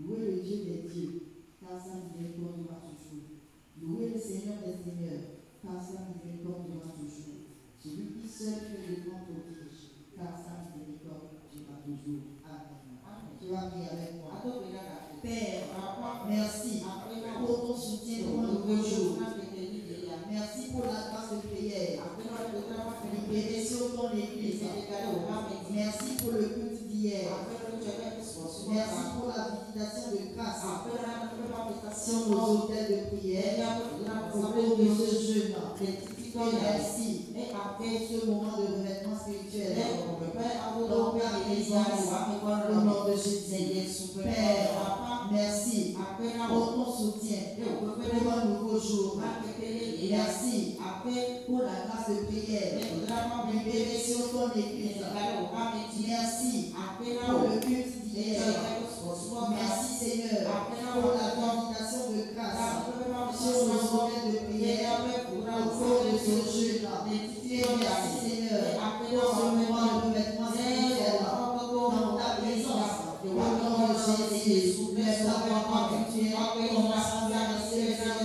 Louez le Dieu des dieux, car sa miséricorde durera toujours. Louez le Seigneur des seigneurs, car sa miséricorde durera toujours. Celui qui seul fait de grands prodiges, car sa miséricorde durera toujours. Amen. Tu vas prier avec moi. Père, merci pour ton soutien pour un nouveau jour. Merci pour la grâce de prière. Libéré sur ton église. Merci pour le culte d'hier. Merci pour la visitation de grâce sur nos hôtels de prière au cours de ce jeûne. Merci pour ce moment de revêtement spirituel. Dans ta présence, au nom de Jésus. Père, merci pour ton soutien pour un nouveau jour. Merci pour la grâce de prière libérée sur ton église. Merci pour le culte d'hier. Merci Seigneur pour la visitation de grâce sur le hôtels de prière au cours de ce jeûne. Merci Seigneur pour ce moment de revêtement spirituel dans ta présence. Au nom de Jésus, nous avons que tu es commençons à rester Seigneur.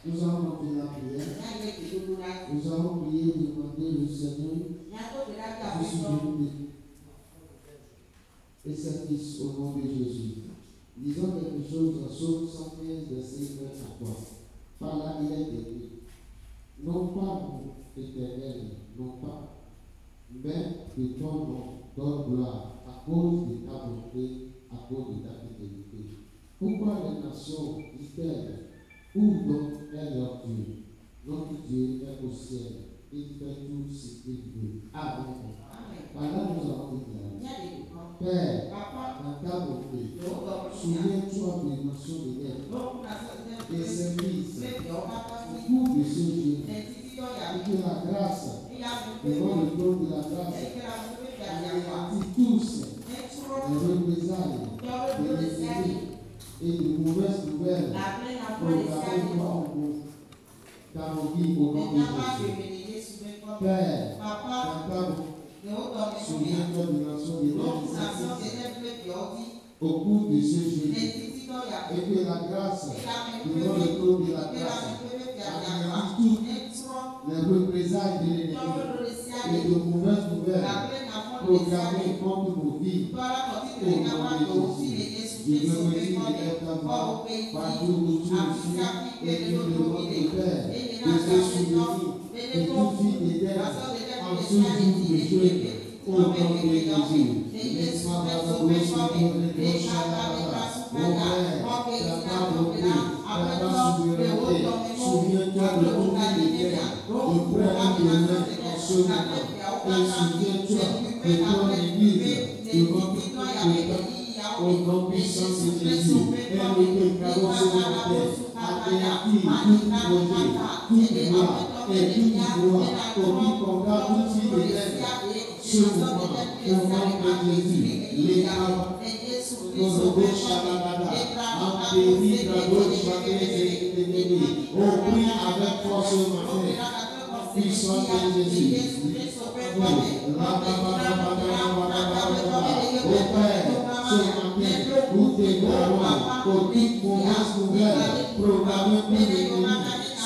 Nous allons continuer la prière. Nous allons prier, demander le Seigneur de supprimer et service au nom de Jésus. Lisons quelque chose dans Psaume 115, verset 1 à 3. Par là, il est écrit: non pas mon éternel, non pas, mais de ton nom donne gloire à cause de ta bonté, à cause de ta fidélité. Pourquoi les nations disent-elles: où donc est leur Dieu? Notre Dieu est au ciel, il fait tout ce qu'il veut. Amen. Par là, nous allons dire: Père, dans ta bonté, souviens-toi des nations de l'air, des services, au cours de ce jour, et que la grâce, devant le trône de la grâce, anéantit tous les représailles de l'ennemi et de mauvaises nouvelles proclamées dans nos vies au nom de Jésus. Père, dans ta bonté, souviens-toi des nations de l'air, au cours de ce jour, et que la grâce, devant le trône de la grâce, anéantit toutes les représailles de l'ennemi et de mauvaises nouvelles programmées contre nos vies. Au nom de Jésus, je veux dire ta voix partout où tu es et tu demandes de Père de te souvenir de toute vie éternelle en ce jour de jeûne. Au nom de Jésus, laisse-moi la bouche de gauche à la bas. Ô Père, ta volonté, ta souveraineté, souviens-toi de toute vie éternelle, de prendre de l'aide en ce moment. Et souviens-toi de ton Église, de votre peuple. Au nom puissant de Jésus, et nous déclarons ce matin, anéantir tout projet, toute loi et toute gloire, pour qui condamne toute vie éternelle. Ce moment, au nom de Jésus, les âmes, nos gauches à la bada, en péri, la gauche à on prie avec force ce matin, puissant de Jésus. Au Père, ce matin, nous déclarons pour toute mauvaise nouvelle programmée pour l'ennemi.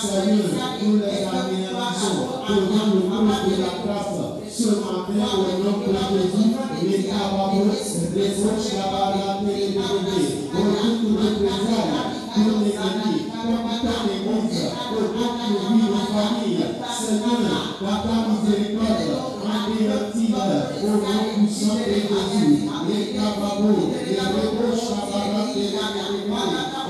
Seigneur, nous les anéantissons devant le nom de la grâce. Ce matin, au nom de Jésus, les cababos, les gauches là-bas, les bébés, au toute représailles, pour les ennemis, pour ton église, au nom de nos familles. Seigneur, dans ta miséricorde, anéantis au nom puissant de Jésus, les cababos, les gauches là-bas, les bébés,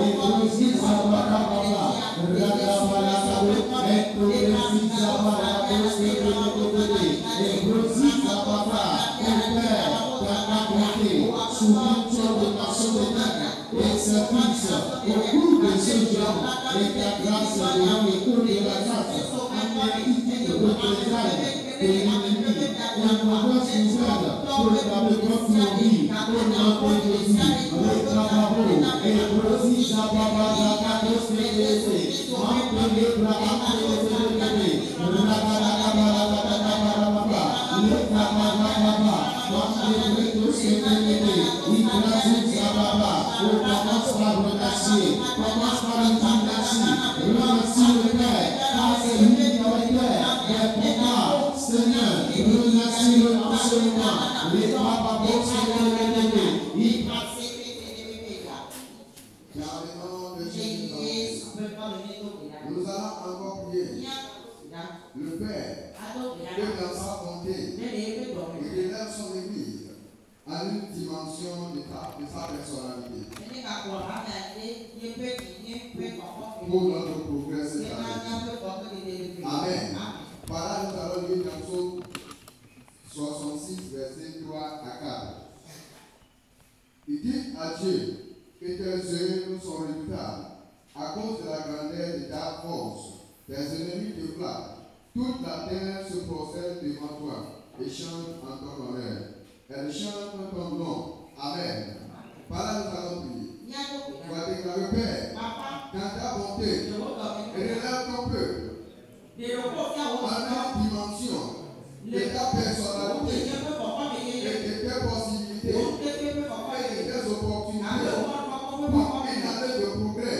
et aussi Sabarababa, Radabalakabo, et Progressi Sabarabos, et Progressi Sababa, et Père, ta bonté, souviens-toi de ta sauvetage et service au cours de ce jour, et ta grâce devant le cours de la grâce, anéantis de représailles de l'ennemi, la mauvaise nouvelle proclamée contre nos vies, au nom de Jésus, les travaux, et Progressi Sababa, Nous allons encore prier. Le Père, que dans sa bonté, il élève son Église à une dimension de sa personnalité. Pour notre progrès cette année. Amen. Par là, nous allons lire dans Psaume 66, versets 3 à 4. Il dit à Dieu que tes œuvres sont redoutables à cause de la grandeur de ta force. Tes ennemis te flattent. Toute la terre se prosterne devant toi et chante en ton honneur. Elle chante en ton nom. Amen. Par là, nous allons prier. Tu vas déclarer, Père, dans ta bonté, relève ton peuple en une dimension de ta personnalité et de tes possibilités et de tes opportunités pour une année de progrès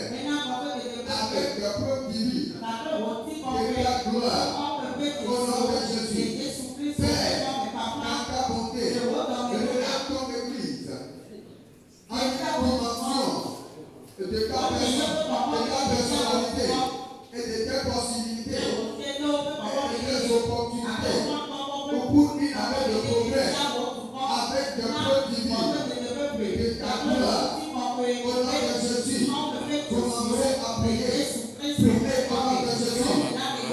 avec des preuves divines et ta gloire au nom de Jésus. Père, dans ta bonté, relève ton Église en une dimension de ta personnalité et de tes possibilités et de tes opportunités pour une année de progrès avec des preuves divines et ta gloire au nom de Jésus. Commencez à prier. Priez au nom de Jésus.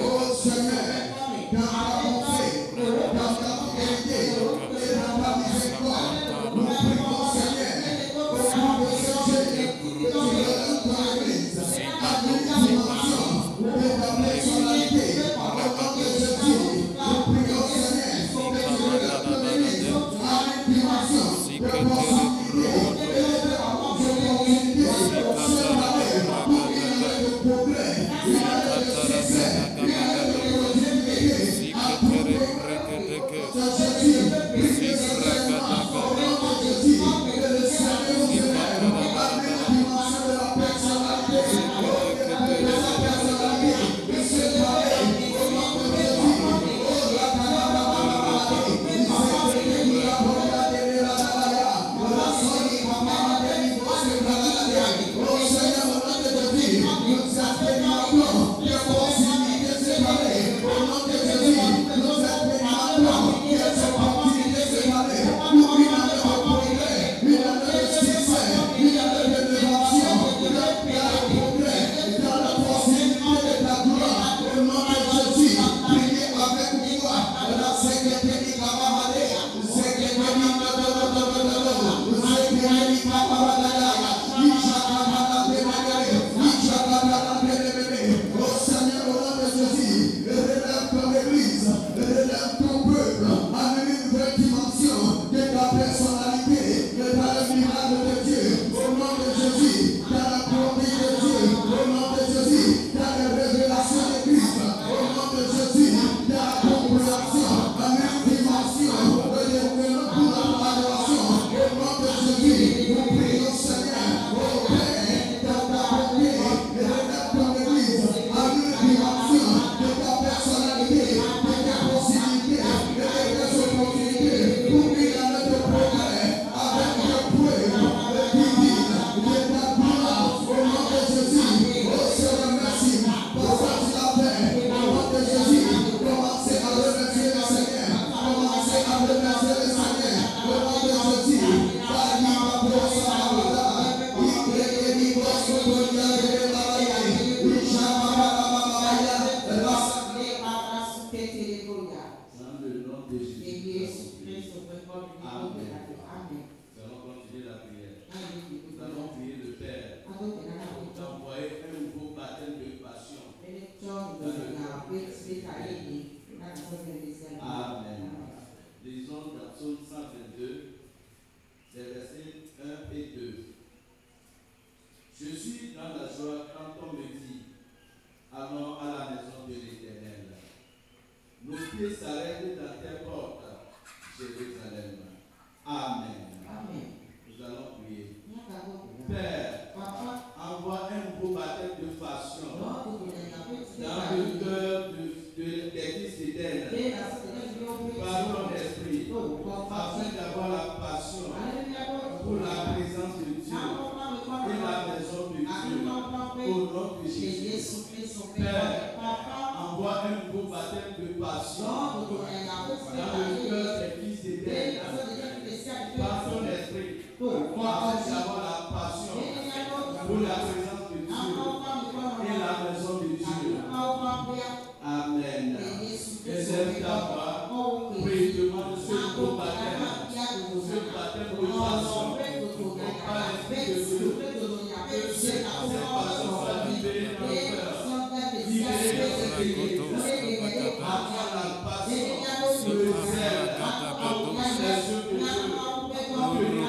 Oh Seigneur, dans ta bonté, dans ta fidélité et dans ta miséricorde, nous prions Seigneur au nom de Jésus que tu relèves ton Église à une dimension de ta personnalité au nom de Jésus. Nous prions Seigneur que tu relèves ton Église à une dimension de possibilité et de opportunité sur la terre pour une année de progrès, une année de succès, une année de longévité à tout prix. Jésus, Nous allons continuer la prière. Nous allons prier le Père pour t'envoyer un nouveau baptême de passion. Amen. Lisons dans Psaume 122, les versets 1 et 2. Je suis dans la joie quand on me dit, allons à la maison de l'Éternel. Nos pieds s'arrêtent dans tes portes, Jérusalem. Amen. Amen. Nous allons prier. Père, envoie un nouveau baptême de passion dans le cœur des fils d'Éden par ton esprit, afin d'avoir la passion pour la présence de Dieu et la maison de Dieu. Au nom de Jésus. Père, envoie un nouveau baptême de passion dans le cœur des fils d'Éden par ton esprit, afin d'avoir la passion pour la présence de Dieu et la maison de Dieu. Amen. Réserve ta voix, prie, demande ce nouveau baptême, ce baptême de passion, par l'esprit de Dieu, que cette passion soit libérée dans le cœur, libérée dans le pays, avoir la passion, le zèle, les yeux de Dieu,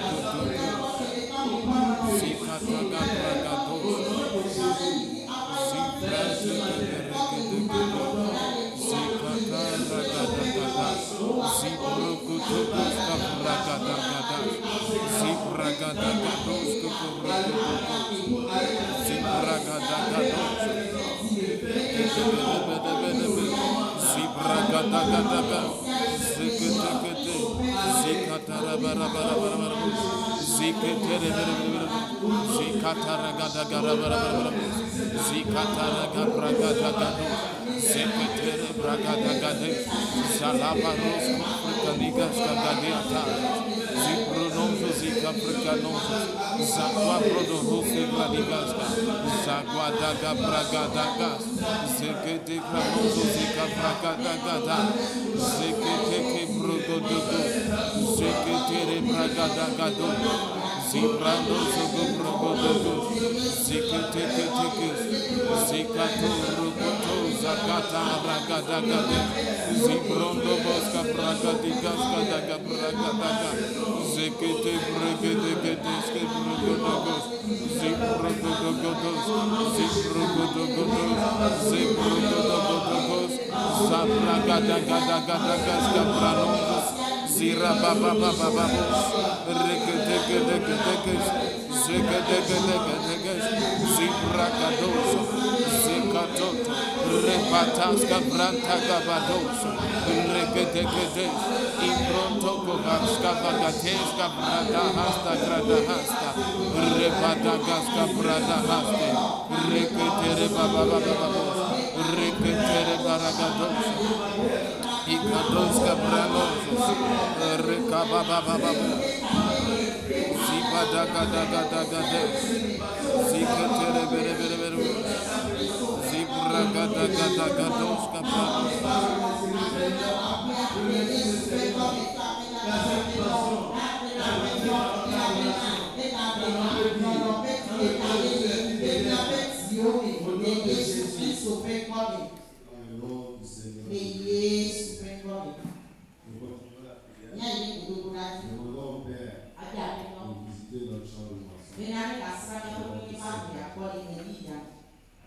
venir à sa présence,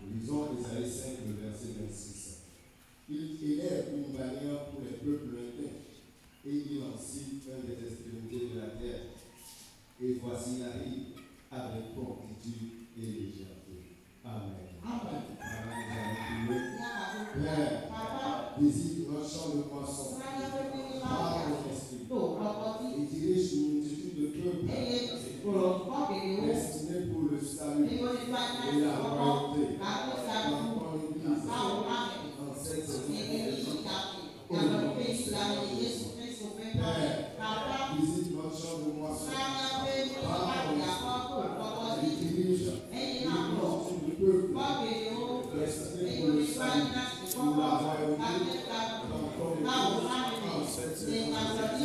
Lisons Isaïe 5, le verset 26. Il élève une bannière pour les peuples lointains et il en cite un des extrémités de la terre. Et voici la rive avec promptitude et légèreté. Amen. Père, visite notre champ de poissons par ton esprit et dirige une multitude de peuples destinés pour le salut et la royauté dans ton église en cette saison. Au nom de Jésus. Père, visite notre champ de moisson par ton esprit et dirige une multitude de peuples destinés pour le salut et la royauté dans ton église en cette saison.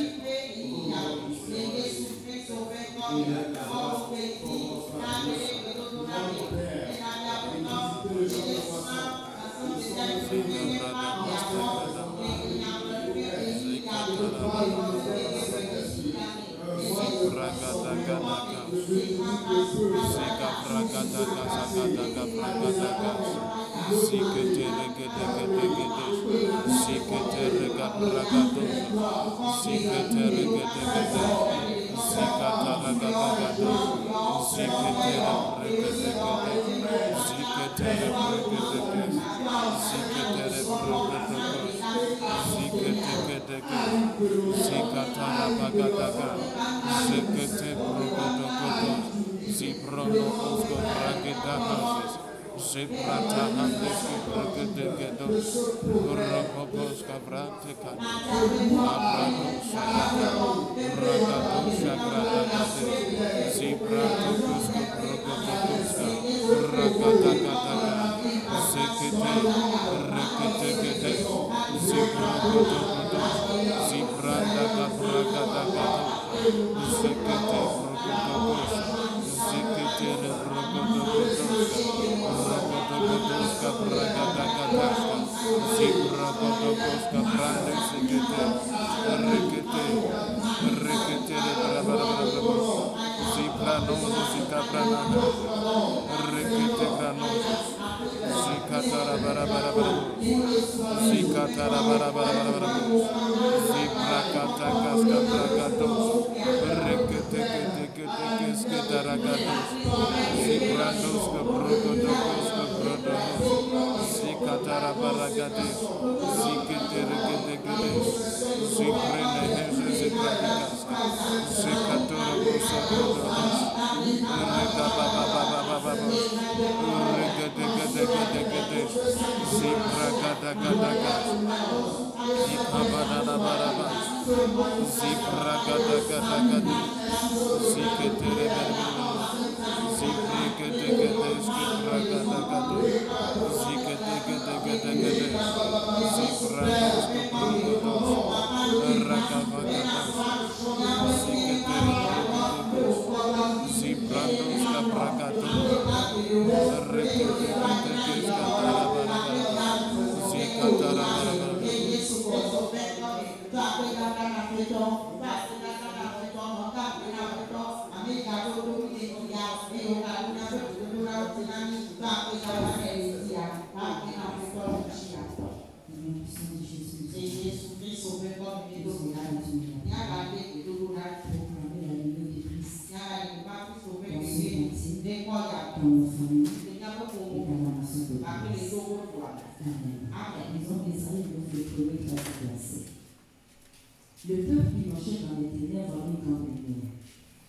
Le peuple qui marchait dans les ténèbres a une grande lumière.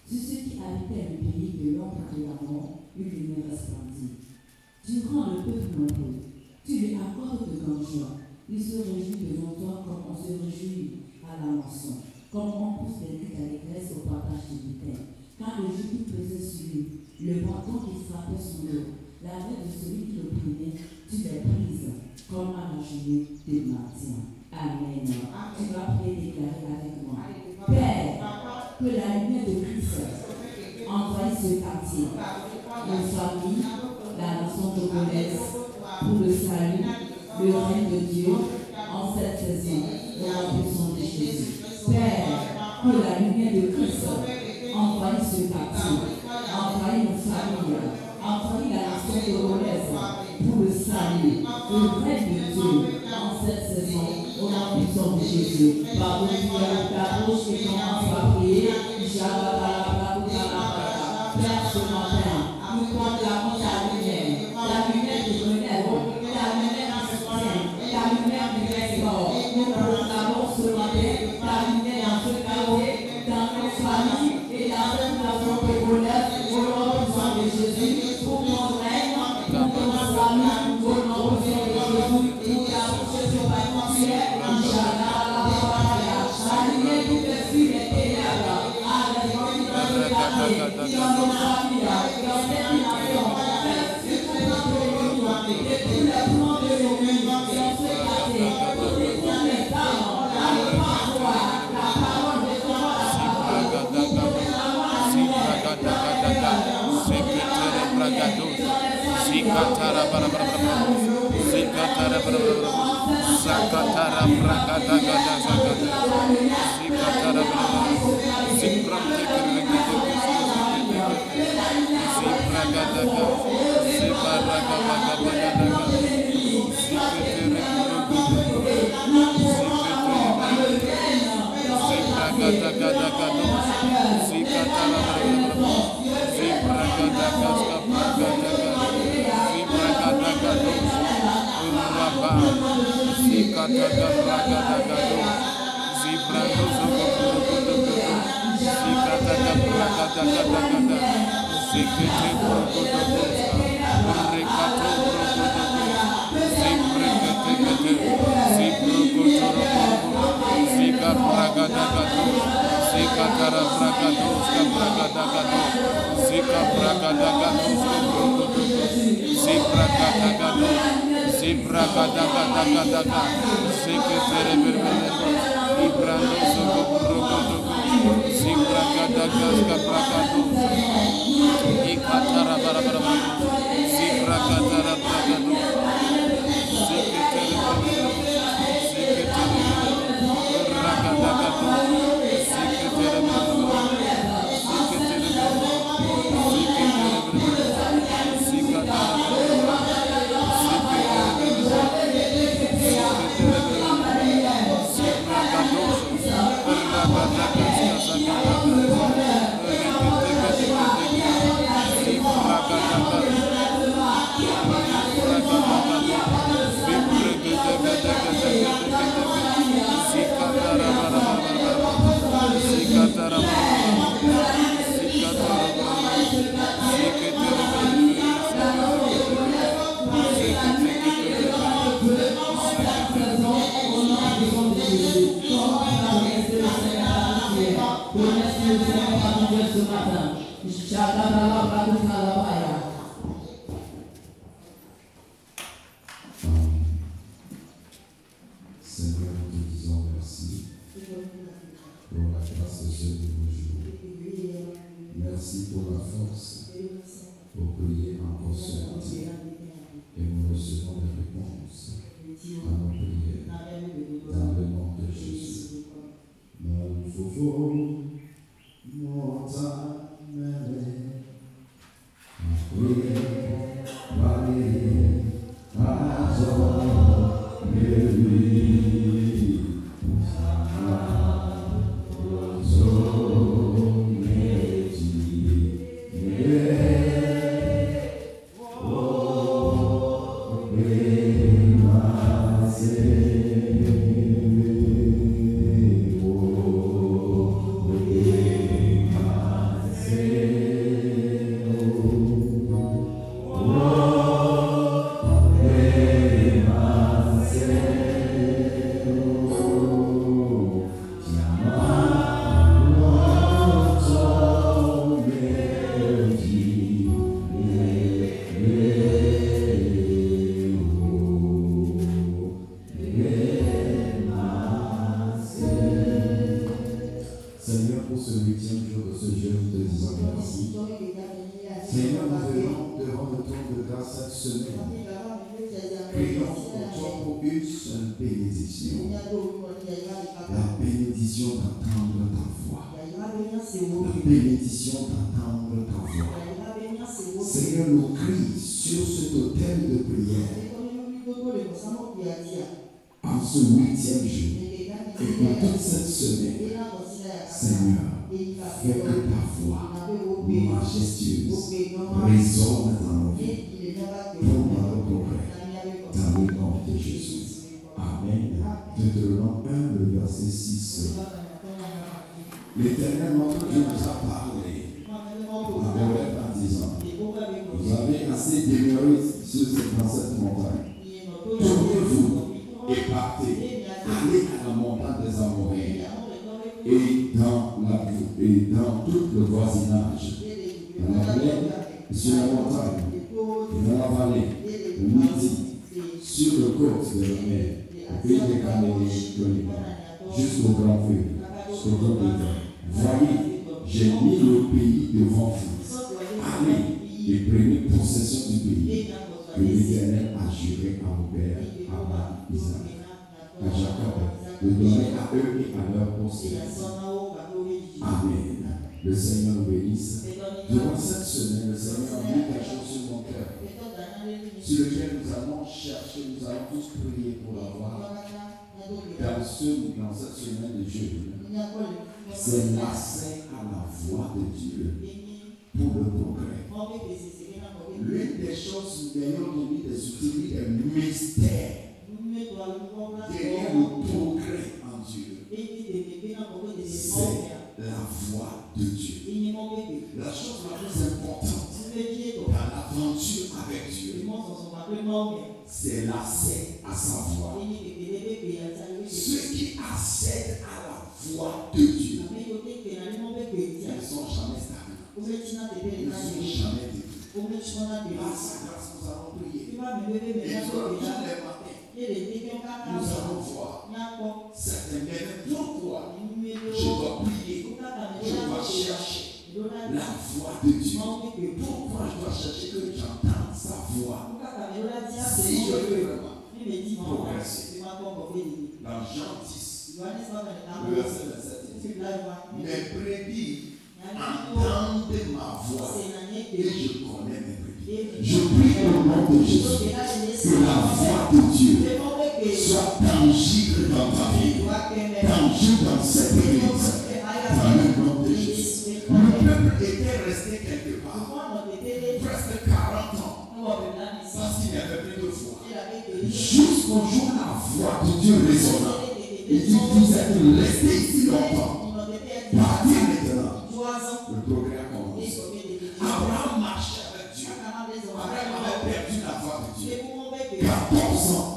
Sur ceux qui habitaient le pays de l'ombre et de la mort, une lumière resplendit. Tu rends le peuple nombreux, tu lui accordes de grandes joies. Il se réjouit devant toi comme on se réjouit à la moisson, comme on pousse des luttes à l'église au partage du butin. Quand le joug pesait sur lui, le bâton qui frappait son dos, la main de celui qui l'opprimait, tu les brises comme à la journée de matin. Amen. Tu vas prier déclarer avec moi. Père, que la lumière de Christ envahisse ce quartier, nos familles, la nation togolaise, pour le salut, le règne de Dieu en cette saison, au nom puissant de Jésus. Père, que la lumière de Christ envahisse ce quartier, envahisse nos familles, envahisse la nation togolaise, pour le salut, le règne de Dieu en cette saison, au nom puissant de Jésus. Pardonne-nous ta bouche et commence à prier. Père, ce matin, nous proclamons ta lumière du Grenelle, ta lumière du soutien, ta lumière du resport. Nous proclamons ce matin ta lumière dans ce quartier, dans nos familles et dans cette nation togolaise, au nom puissant de Jésus, pour ton règne, pour ton salut, au nom puissant de Jésus, pour la bouche sur la frontière. La lumière qui te suit. Zikatara Barabarabara, Zikatara Barabarabara, Zakatara Bragada Gada Zagada, Zikatara Barabarabara, Zibrante Kirigidi, Zibragadaga, Zibaragabagabagadaga, Ziketere Zibragadagado, Zikatara Barabarabara, Zibragadagaska Bragadaga, Zibragadagado, Uraba, Zikataga Bragadagado, Zibrando Zogogogogogo, Zikataga Bragadagada, Zikete Brogodogoska, Urekato Brogodogo, Zibreketegete, Zibrogotorogogo, Zika Bragadagado, Zikatara Bragadoska Bragadagado, Zika Bragadagadoska Brogodogo, Zibragadagado, Zibragadagadaga, Ziketere Berbelego, Ibrando Zogo Brogodogo, Zibragadagaska Bragadoska, Ikatara Barabarabara, Zibragadara Bragado, Ziketere Berbelego, Ziketere Ragadagado, Ziketere Berbelego, Ziketere Berbelego, Ziketere Berbelego, Zikatara Barabarabara, Ziketere Berbelego, Ziketere Berbelego, Zibragadosa, Ragadagaska Zagadaga, Seigneur, nous te disons merci pour la grâce de ce nouveau jour. Merci pour la force pour prier encore ce matin. Et nous recevons des réponses à nos prières dans le nom de Jésus. Seigneur, pour ce 8e jour de ce jeûne, nous te disons merci. Seigneur, nous venons devant le trône de grâce cette semaine. Prions pour toi pour une seule bénédiction. La bénédiction d'entendre ta voix. La bénédiction d'entendre ta voix. Seigneur, nous crie sur cet autel de prière en ce 8e jour et pour toute cette semaine. Seigneur, fais que ta voix majestueuse résonne dans nos vies pour notre progrès, dans le nom de Jésus. Amen. Deutéronome 1, le verset 6. L'Éternel notre Dieu nous a parlé en disant: vous avez assez demeuré sur cette montagne. Tournez-vous et partez. Allez à la montagne des Amoréens et dans tout le voisinage, dans la plaine, sur la montagne, dans la vallée, au midi, sur le côte de la mer, au pays des Caméliens, jusqu'au grand feu, jusqu'au grand feu. Voyez, j'ai mis le pays devant vous. Allez et prenez possession du pays. que l'Éternel a juré à vos pères, Abraham, Isaac, à Jacob, de donner à eux et à leur postérité. Amen. Le Seigneur nous bénisse. Durant cette semaine, le Seigneur a mis quelque chose sur mon cœur, sur lequel nous allons chercher, nous allons tous prier pour l'avoir dans cette semaine de jeûne. C'est l'accès à la voix de Dieu pour le progrès. L'une des choses, d'ailleurs, des outils, des mystères derrière le progrès en Dieu, c'est la voix de Dieu. La chose la plus importante dans l'aventure avec Dieu, c'est l'accès à sa voix. Ceux qui accèdent à la voix de Dieu ne sont jamais stables, ne sont jamais détruits. Par sa grâce, nous allons prier. Et tous les matins, nous allons voir certaines personnes. Pourquoi je dois prier, je dois chercher la voix de Dieu. Pourquoi je dois chercher que j'entende sa voix? Si je veux vraiment progresser, dans Jean 10, le verset 27, mes brebis entendent ma voix et je connais mes brebis. Je prie au nom de Jésus que la voix de Dieu soit tangible dans ta vie, tangible dans cette église, dans le nom de Jésus. Le peuple était resté quelque part, presque 40 ans, parce qu'il n'y avait plus de voix. Jusqu'au jour où la voix de Dieu résonna. Il dit, vous êtes restés ici longtemps. Partez maintenant. Le progrès a commencé. Abraham marchait avec Dieu. Abraham avait perdu la voix de Dieu. 14 ans.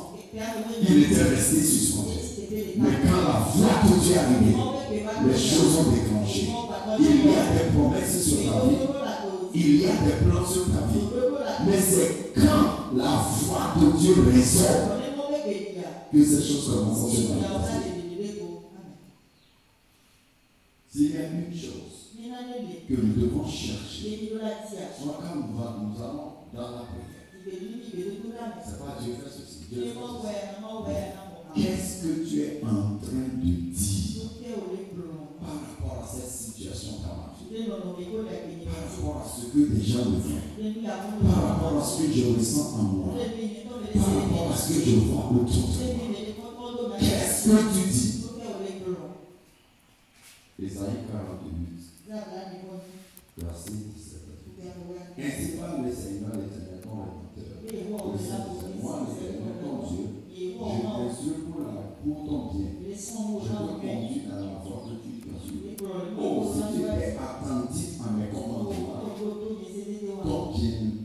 Il était resté suspendu. Mais quand la voix de Dieu est arrivée, les choses ont déclenché. Il y a des promesses sur ta vie. Il y a des plans sur ta vie. Mais c'est quand la voix de Dieu résonne que ces choses commencent à se manifester. S'il y a une chose que nous devons chercher, soit quand nous allons dans la prière, c'est pas Dieu fait ceci, Dieu fait ceci. Qu'est-ce que tu es en train de dire par rapport à cette situation dans ma vie, par rapport à ce que les gens me font, par rapport à ce que je ressens en moi, par rapport à ce que je vois autour de moi? Qu'est-ce que tu dis? Ésaïe 48, verset 17. Ainsi parle le Seigneur l'Éternel ton Rédempteur. Moi, l'Éternel ton Dieu, je t'instruis pour ton bien. Je te conduis dans la voie que tu dois suivre. Oh, si tu es attentif à mes commandements,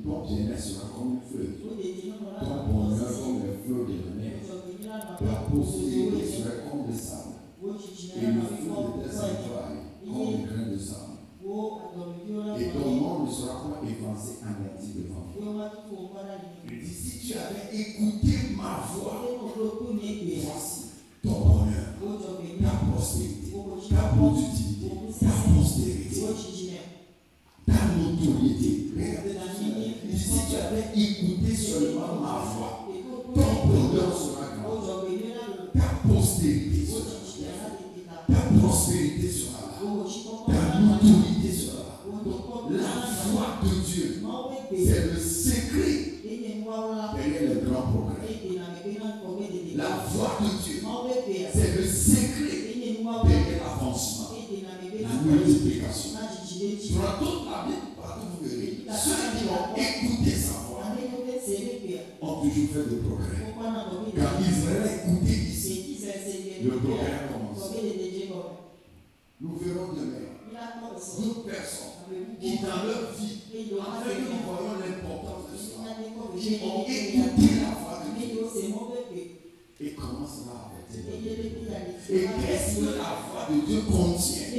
ton bien-être sera comme une fleur, ton bonheur comme les fleurs de la mer, la postérité sera comme le sable, et le fruit de tes entrailles comme le grain de sable. Et ton nom ne sera pas effacé anéanti devant toi. Il dit, si tu avais écouté ma voix, voici ton bonheur, ta prospérité, ta productivité, ta postérité, ta notoriété. Il dit, si tu avais écouté seulement ma voix, ton bonheur sera grand, ta postérité sera là, ta prospérité sera là, ta notoriété sera là. La voix de Dieu, c'est le secret derrière le grand progrès. La voix de Dieu, c'est le secret derrière l'avancement, la multiplication. Dans toute la Bible, partout vous verrez, ceux qui ont écouté sa voix ont toujours fait de progrès. Quand Israël a écouté ici, le progrès a commencé. Nous verrons demain d'autres personnes qui dans leur vie, afin que nous voyons l'importance de cela, qui ont écouté la voix de Dieu et comment cela a été. Et qu'est-ce que la voix de Dieu contient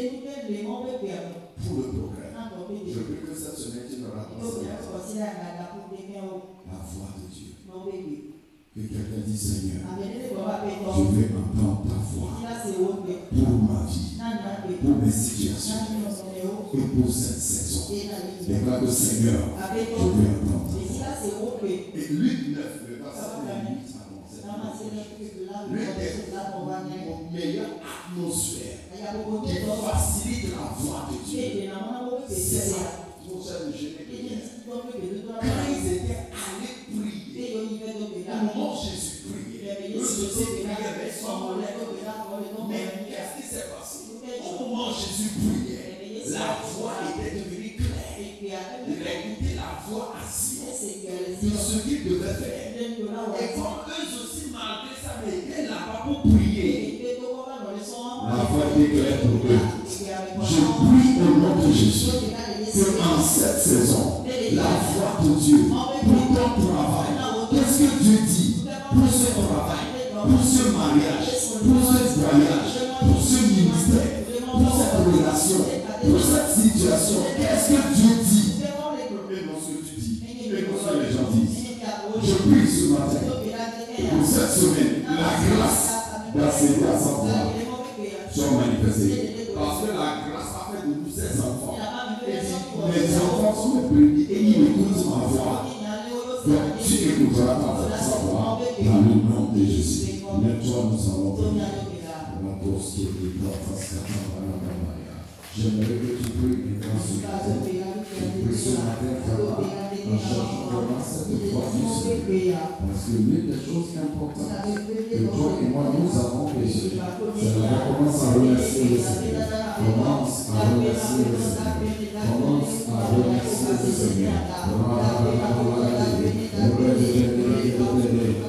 pour le progrès? Je prie que cette semaine tu n'auras pas la voix de Dieu. Que quelqu'un dise, Seigneur, je vais entendre ta voix pour ma vie, pour mes situations, Et pour cette saison, déclare le Seigneur, je veux entendre. Et Luc 9, le verset 8 à 11. L'une des meilleures atmosphères qui facilite la voix de Dieu, c'est l'atmosphère de Jérémie. Quand ils étaient allés prier, au moment où Jésus priait, eux aussi priaient avec son mollet. Mais qu'est-ce qui s'est passé? Au moment où Jésus priait, la voix était devenue claire. Il a écouté la voix à Sion de ce qu'il devait faire. Et comme eux aussi, malgré ça, n'étaient là-bas pour prier, la voix était claire pour eux. Je prie au nom de Jésus que en cette saison, la voix de Dieu pour ton travail, qu'est-ce que Dieu dit pour ce travail, pour ce mariage, pour ce voyage, pour ce ministère, pour cette relation, pour cette situation, qu'est-ce que Dieu dit? Et non ce que tu dis, et non ce que les gens disent. Je prie ce matin pour cette semaine, la grâce d'accéder à sa voix soit manifestée. Parce que la grâce a fait de nous ses enfants. Les enfants sont les premiers et ils écoutent ma voix. Donc tu écouteras sa voix dans le nom de Jésus. Lève-toi, nous allons prier. J'aimerais que tu pries une grâce sur ta tête. Je prie ce matin, Papa, en cherchant vraiment cette voix du Seigneur. Parce que l'une des choses importantes que toi et moi nous avons péché, c'est de commencer à remercier le Seigneur. Commence à remercier le Seigneur. Commence à remercier le Seigneur.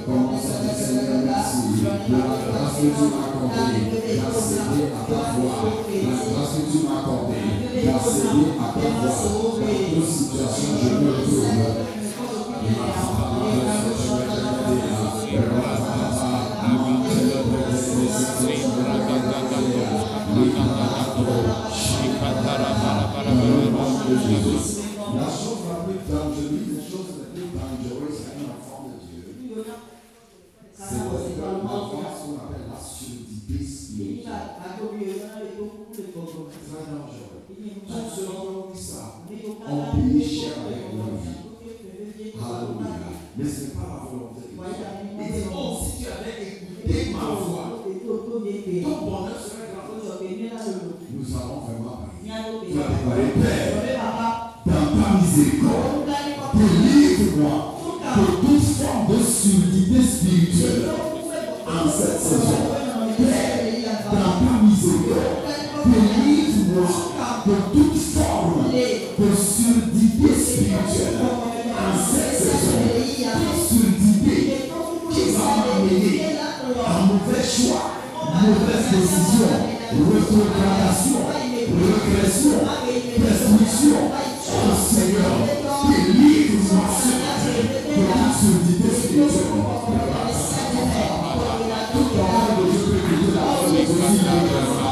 Commence à dire Seigneur, merci de la grâce que tu m'as accordée d'accéder à ta voix. La grâce que tu m'as accordée d'accéder à ta voix. Dans toute situation, je me retrouve. La chose la plus dangereuse, les choses les plus dangereuses à un enfant de Dieu, c'est l'enfant ce qu'on appelle la surdité spirituelle. Très dangereux. Tous ceux qui savent ont payé cher avec leur vie. Alléluia. Mais ce n'est pas la volonté de Dieu. Il dit, oh, si tu avais écouté ma voix, ton bonheur serait grand. Nous allons vraiment prier. Tu vas déclarer, Père, dans ta miséricorde, délivre-moi de toute forme de surdité spirituelle en cette saison. Père, dans ta miséricorde, délivre-moi de toute forme de surdité spirituelle en cette saison. Toute surdité qui va m'amener à mauvais choix, mauvaise décision, rétrogradation, régression, destruction. Oh Seigneur, délivre-moi ce matin de toute surdité spirituelle. Tout parole de Dieu peut écouter la parole de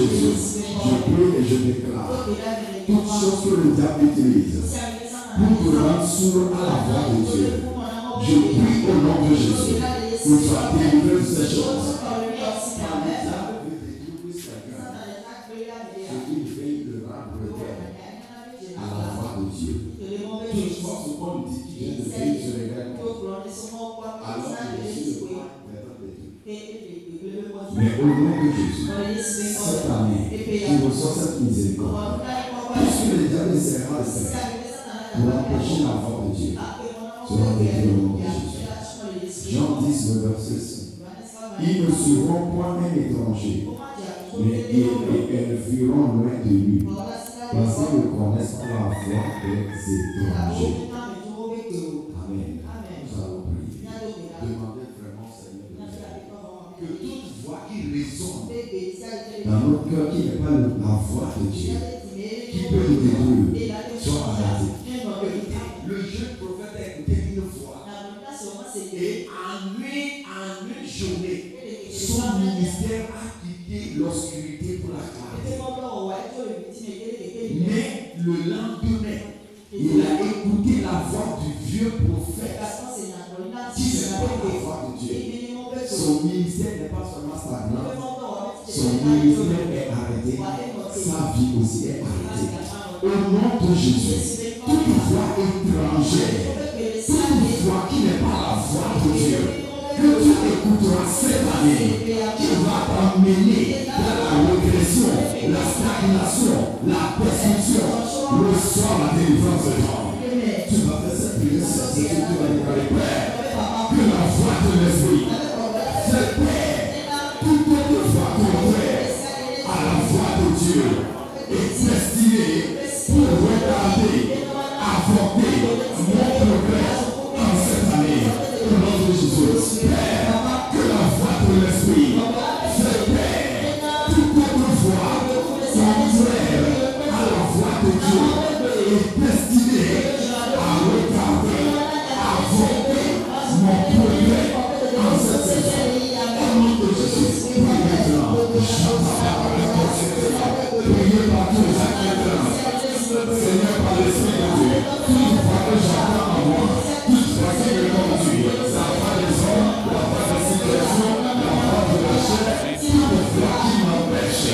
Dieu. Je prie et je déclare toute chose que le diable utilise pour te rendre sourd à la voix de Dieu. Je prie au nom de Jésus pour toi délivrer de ces choses. Ce qui fait de rendre à la voix de Dieu. Dieu. Toute force qu'on dit qui vient de Dieu se révèle. Alors que je suis le point mais au nom de Jésus, cette année, tu reçois cette miséricorde. Puisque le diable essaiera de faire pour empêcher la voix de Dieu, sera réglé au nom de Jésus. Jean 10, le verset 5. Ils ne seront point un étranger, mais ils fuiront loin de lui, parce qu'ils ne connaissent pas la voix des étrangers. Amen. Nous allons prier. Demandez vraiment, Seigneur, que toute voix qui résonne dans notre cœur, qui n'est pas la voix de Dieu, qui peut nous détruire, soit arrêtée. Le jeune prophète a écouté une voix, et en une journée, son ministère a quitté l'obscurité pour la clarté. Mais le lendemain, il a écouté la voix du vieux prophète qui n'est pas la voix de Dieu. Son ministère n'est pas seulement stagnant, son ministère est arrêté, sa vie aussi est arrêtée. Au nom de Jésus, toute voix étrangère, toute voix qui n'est pas la voix de Dieu, que tu écouteras cette année, qui va t'emmener dans la régression, la stagnation, la persécution, le soir, la délivrance de toi. Tu vas faire cette prière, c'est ce que tu vas déclarer, Père, que la voix de l'esprit, cette paix, toute autre voix contraire à la voix de Dieu est destinée pour retarder, avorter mon progrès en cette année. Au nom de Jésus, Père, que la voix de l'esprit, cette paix, toute autre voix contraire à la voix de Dieu est destinée à retarder, avorter mon progrès en cette saison. Au nom de Jésus, priez maintenant. Priez par tous les actes maintenant. Seigneur, par l'Esprit de Dieu, toute voix que j'entends en moi, toute voix qui me conduit, la voix des hommes, la voix des situations, la voix de la chair, toute voix qui m'empêche,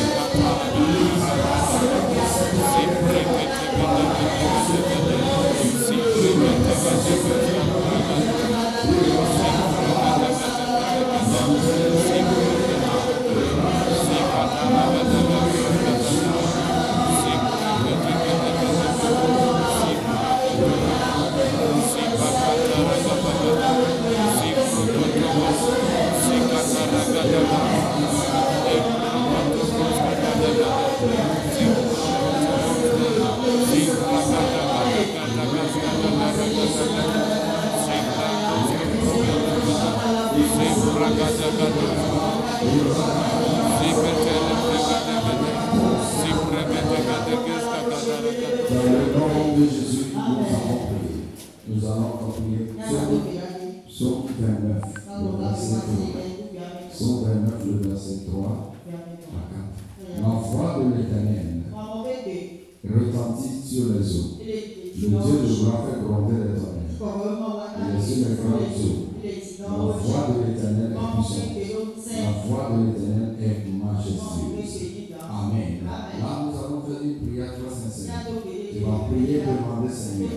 Dans le nom de Jésus, nous allons prier. Psaume 29, le verset 3 à 4. La voix de l'Éternel retentit sur les eaux. Le Dieu de gloire fait gronder les tonnerres. Il est sur les grandes eaux. La voix de l'Éternel est puissante. La voix de l'Éternel est majestueuse. Amen. Là, nous allons faire une prière très sincère. Tu vas prier, demander Seigneur.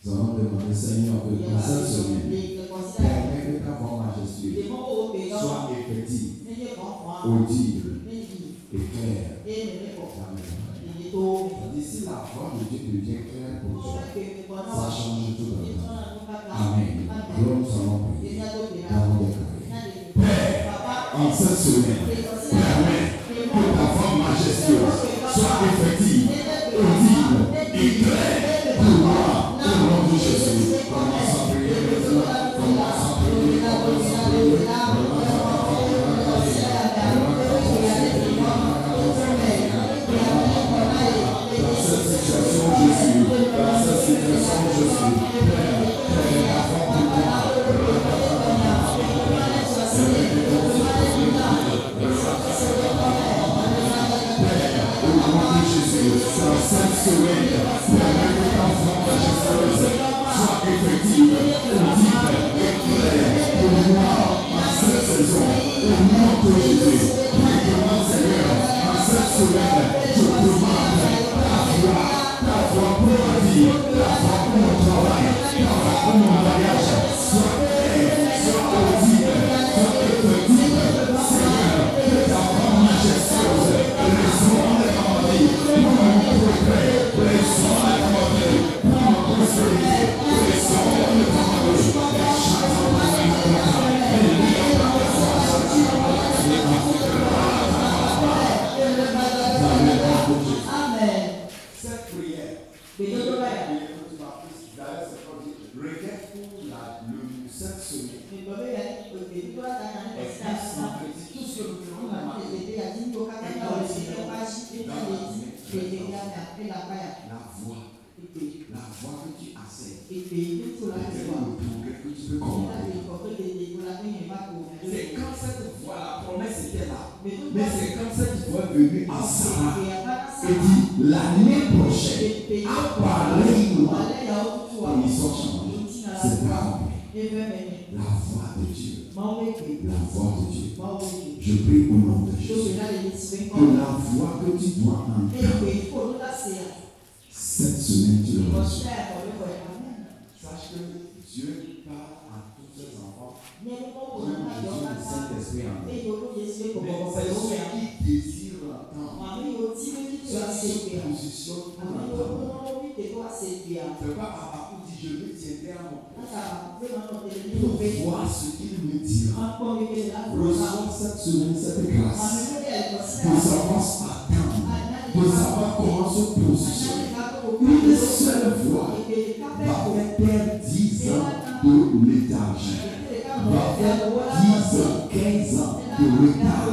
Nous allons demander Seigneur que dans cette semaine, permets que ta voix majestueuse soit effective, audible et claire. Amen. D'ici la voix de Dieu devient claire pour toi, ça change tout le temps. Amen. Alors nous allons prier. Père, en cette semaine, permets que ta voix majestueuse soit effective, audible et claire pour moi. Au nom de Jésus, commence à prier maintenant. Commence à prier. Commence à prier. Dans cette situation, je suis. Dans cette situation, je suis. Père, avant de moi. Au nom de Jésus, dans cette semaine, permets que ta voix majestueuse soit effective, audible et claire pour moi en cette saison. Au nom de Jésus, priez-moi Seigneur, en cette semaine, je demande ta voix Regarde pour cette semaine. Tout ce que nous faisons la voix que tu acceptes, le progrès que tu peux commander. C'est quand cette voix, la promesse était là, mais c'est quand cette voix est venue à Sarah et dit l'année prochaine, à pareil moment, ton histoire change. C'est pas compris. La voix de Dieu. La voix de Dieu. Je prie au nom de Jésus que la voix que tu dois entendre cette semaine, tu le reçois. Sache que Dieu parle à tous ses enfants. Comme Jésus le Saint-Esprit en eux. Mais c'est ceux qui désirent l'entendre. Ceux qui se positionnent pour l'entendre. C'est pas Habakkuk dit je me tiendrai à mon poste pour voir ce qu'il me dira. Reçois cette semaine cette grâce de savoir s'attendre, de savoir comment se positionner. Une seule voix va faire perdre 10 ans de léthargie, va faire 10 ans, 15 ans de retard,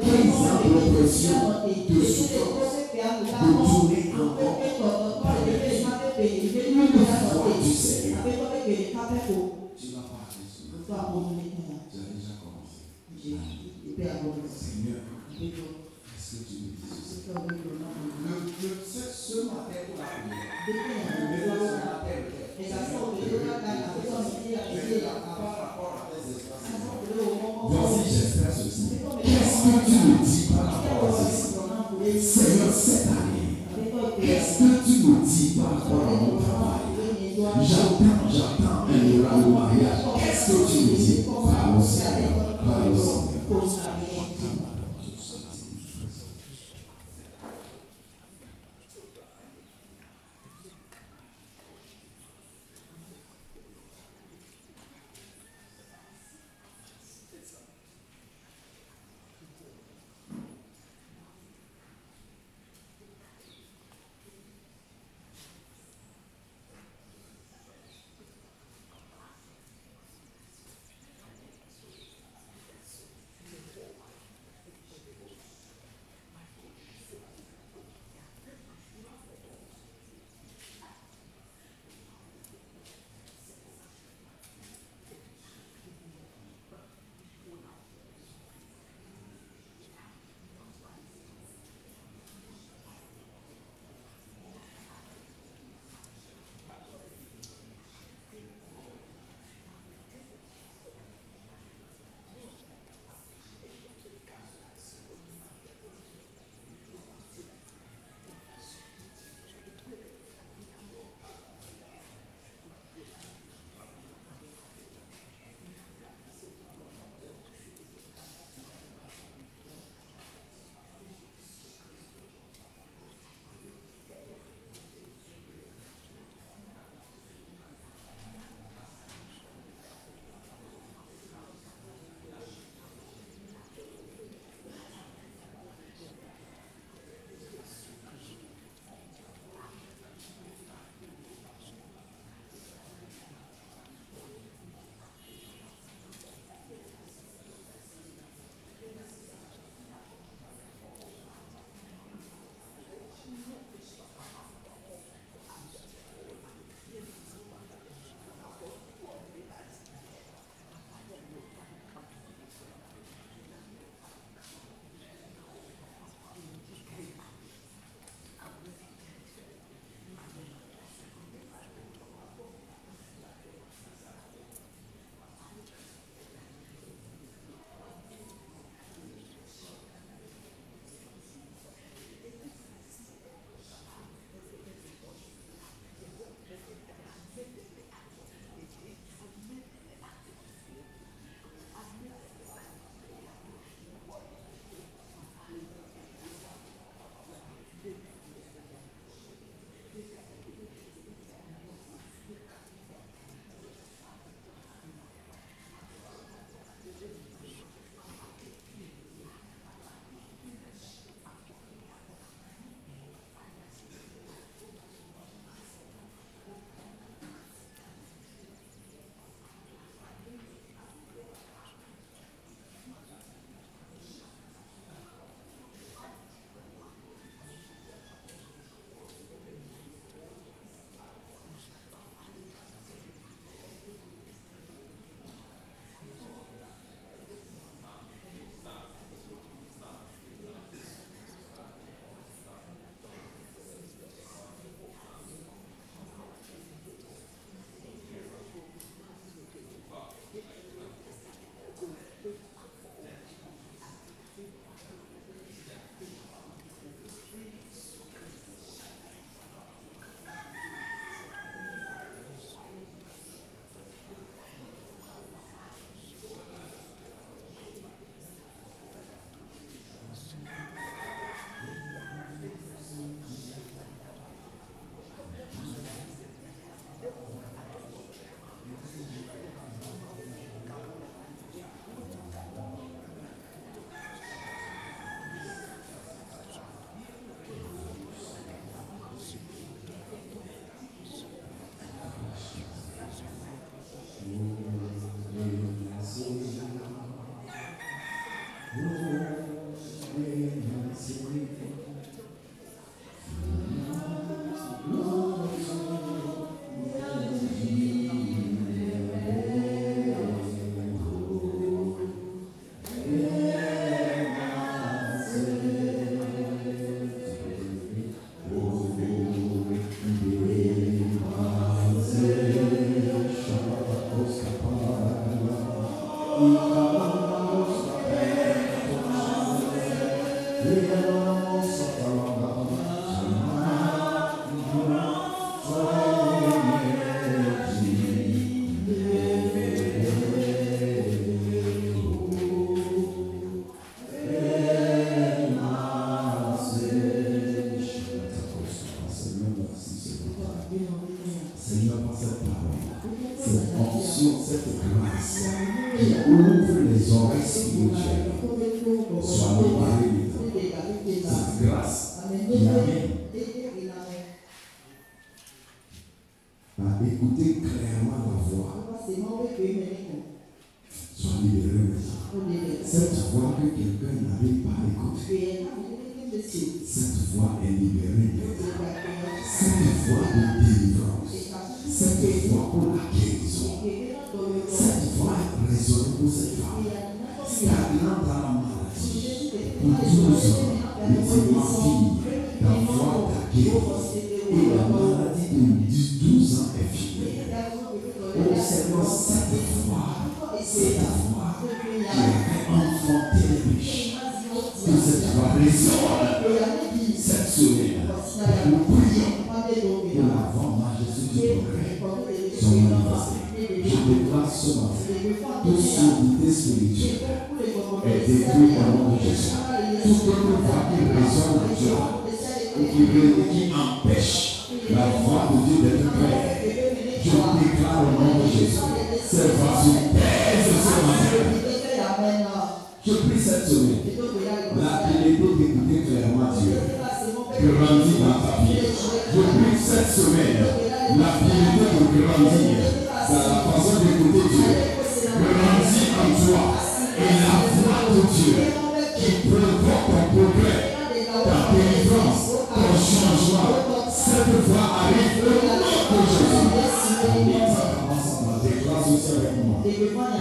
15 ans d'oppression, de souffrance, de tourner encore. Une fois du Seigneur, tu n'as pas arrêté. Tu as déjà commencé. Seigneur, est-ce que tu me dis ceci? Ce matin pour la prière, voici, j'espère ceci. Qu'est-ce que tu me dis par rapport à ceci? Seigneur, cette année, qu'est-ce que tu me dis par rapport à mon travail? J'attends un oral au mariage. Qu'est-ce que tu me dis? Parle au Seigneur. Parle au Seigneur. Seigneur, par cette parole, cette onction, cette grâce qui ouvre les oreilles spirituelles, soit libérée de cette grâce qui amène à écouter clairement la voix, soit libérée maintenant. Cette voix que quelqu'un n'avait pas écoutée, cette voix est libérée maintenant. Cette voix de délivrance, cette voix pour la guérison, cette voix résonnée pour cette femme, stagnante dans la maladie, pour 12 ans, laissez-moi fille, ta voix t'a guéri, et la maladie de 12 ans est finie. Oh Seigneur, cette voix qui avait enfanté les péchés, que cette voix résonne cette semaine. Nous prions pour la forme majestueuse du progrès, son manifesté. Je déclare ce matin, toute surdité spirituelle est détruite au nom de Jésus. Toute autre voix qui résonne en toi, ou qui empêche la voix de Dieu d'être claire, je déclare au nom de Jésus, cette voix se pèse ce matin. Je prie cette semaine, l'habilité d'écouter clairement Dieu grandit dans ta vie. Je prie cette semaine, l'habilité de grandir dans la façon d'écouter Dieu grandit en toi, et la voix de Dieu qui provoque ton progrès, ta délivrance, ton changement, cette voix arrive au nom de Jésus. Déclare ceci avec moi.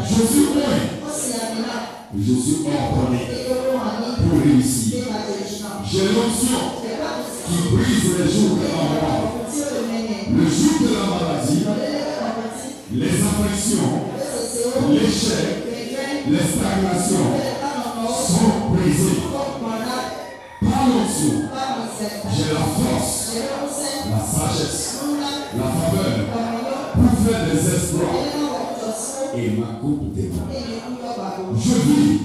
Je suis loin. Je suis ordonné pour réussir. J'ai l'onction qui brise les jours de la mort, le jour de la maladie, les afflictions, l'échec, les stagnations sont brisés. Par l'onction, j'ai la force, la sagesse, la faveur pour faire des exploits, et ma coupe témoigne. Je vis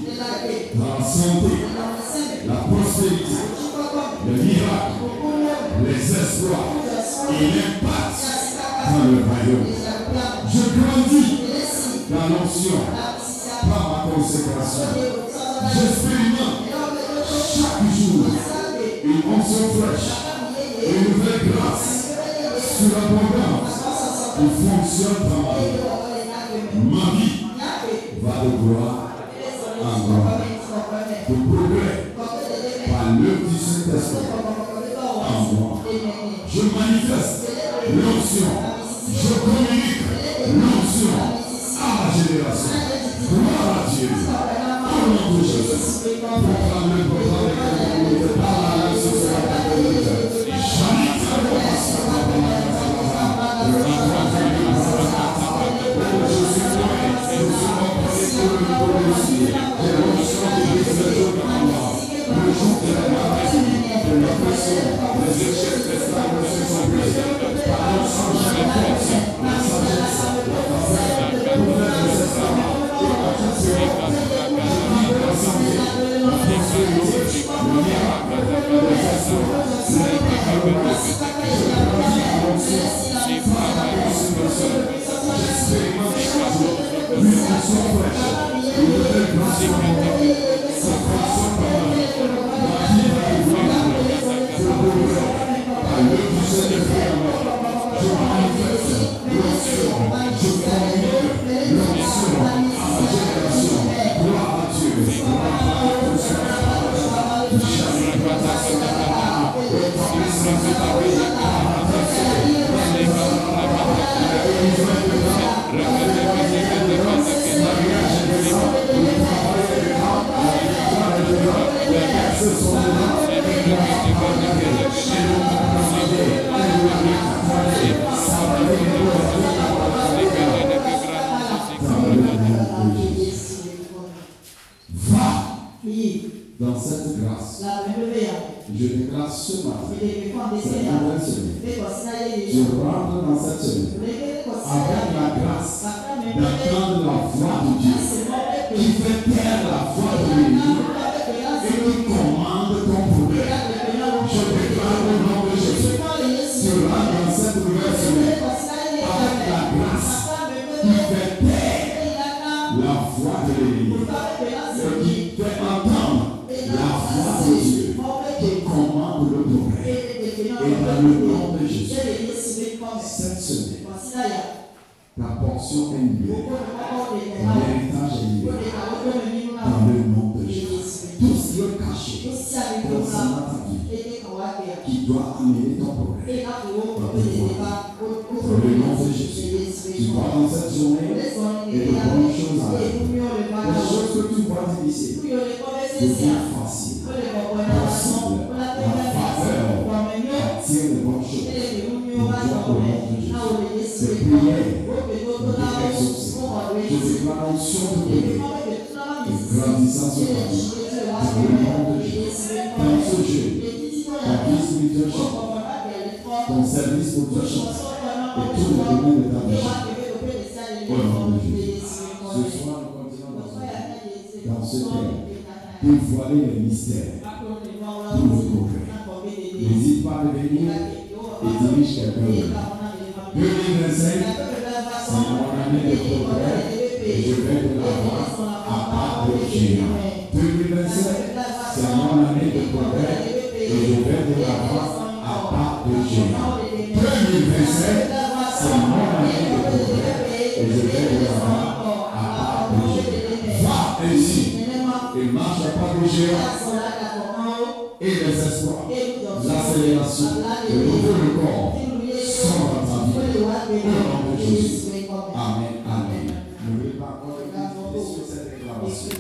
dans la santé, la prospérité, le miracle, les exploits et l'impact dans le royaume. Je grandis dans l'onction par ma consécration. J'expérimente chaque jour une onction fraîche, une nouvelle grâce sur l'abondance qui fonctionne dans ma vie. Ma vie va de gloire en gloire, de progrès par l'œuvre du Saint-Esprit en moi. Je manifeste l'onction, je communique l'onction à ma génération. Gloire à Dieu. Au nom de Jésus, proclame le programme de la société. J'habite à là ce matin, Et cette nouvelle semaine, je rentre dans cette semaine avec la grâce d'entendre la voix de Dieu qui fait taire la voix de l'ennemi et qui commande ton progrès. Je déclare au nom de Jésus, tu rentres dans cette nouvelle semaine avec la grâce qui fait taire la voix de l'ennemi et qui fait entendre la voix de Dieu qui commande le progrès. Et dans le nom de Jésus, cette semaine, ta portion est libérée, ton héritage est libéré. Dans le nom de Jésus, tout ce qui est caché concernant ta vie, qui doit amener ton progrès, dans le nom de Jésus, tu vas dans cette journée et de bonnes choses arrivent. Les choses que tu vois difficiles deviennent faciles, possibles. La faveur attire les bonnes choses. Pour toi, au nom de Jésus, ces prières ont été exaucées. Je déclare l'onction de Dieu et grandissant sur ta vie. Dans le nom de Jésus, dans ce jeu, ta vie spirituelle chante, ton service pour Dieu chante, et tous les domaines de ta vie chante. Au nom de Jésus. Ce soir, nous continuons dans ce thème. Dévoiler les mystères pour le progrès. N'hésite pas à venir et dirige quelqu'un d'autre. 2025, c'est mon année de progrès et je vais de l'avant à part de géant. 2027, c'est mon année de progrès et je vais de l'avant à part de géant. 2027, c'est mon année de progrès et je vais de l'avant à part de géant. Va ainsi et marche à pas de géant. Et les espoirs, l'accélération, le nouveau record sont dans ta vie. Au nom de Jésus. Amen. Amen. N'oubliez pas encore de sur cette déclaration.